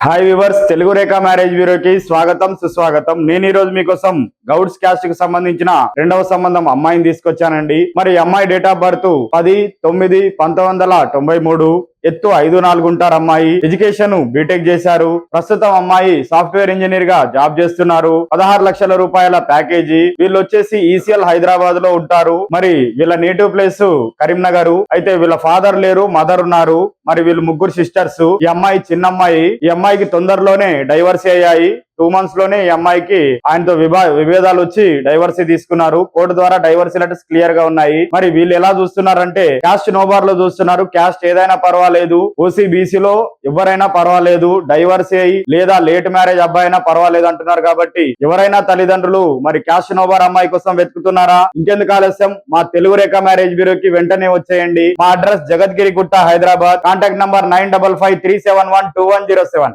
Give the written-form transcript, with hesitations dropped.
Hi viewers, Telugu రేఖ marriage బ్యూరోకి స్వాగతం సుస్వాగతం. నేను ఈ రోజు మీకోసం గౌడ్స్ క్యాస్ట్ కి సంబంధించిన రెండవ సంబంధం అమ్మాయిని తీసుకొచ్చానండి. మరి అమ్మాయి డేట్ ఆఫ్ బర్త్ 10/9/1993, ఎత్తు 5'4" ఉంటారు. అమ్మాయి ఎడ్యుకేషన్ బీటెక్ చేశారు. ప్రస్తుతం అమ్మాయి సాఫ్ట్వేర్ ఇంజనీర్ గా జాబ్ చేస్తున్నారు. 16 లక్షల రూపాయల ప్యాకేజీ. వీళ్ళు వచ్చేసి ఈసీఎల్ హైదరాబాద్ లో ఉంటారు. మరి వీళ్ళ నేటివ్ ప్లేస్ కరీంనగర్. అయితే వీళ్ళ ఫాదర్ లేరు, మదర్ ఉన్నారు. మరి వీళ్ళు ముగ్గురు సిస్టర్స్. ఈ అమ్మాయి చిన్న అమ్మాయి. ఈ అమ్మాయికి తొందరలోనే డైవర్స్ అయ్యాయి. 2 months లోనే ఈ అమ్మాయికి ఆయనతో విభేదాలు వచ్చి డైవర్సీ తీసుకున్నారు. కోర్టు ద్వారా డైవర్సీ లెటర్స్ క్లియర్ గా ఉన్నాయి. మరి వీళ్ళు ఎలా చూస్తున్నారంటే క్యాస్ట్ నోబార్ లో చూస్తున్నారు. క్యాస్ట్ ఏదైనా పర్వాలేదు, ఓసీ బీసీలో ఎవరైనా పర్వాలేదు, డైవర్సీ అయ్యి లేదా లేట్ మ్యారేజ్ అబ్బాయి అయినా పర్వాలేదు అంటున్నారు. కాబట్టి ఎవరైనా తల్లిదండ్రులు మరి క్యాస్ట్ నోబార్ అమ్మాయి కోసం వెతుకుతున్నారా? ఇంకెందుకు ఆలస్యం, మా తెలుగు రేఖ మ్యారేజ్ బ్యూరోకి వెంటనే వచ్చేయండి. మా అడ్రస్ జగద్గిరి గుట్ట, హైదరాబాద్. Contact number 9553712107.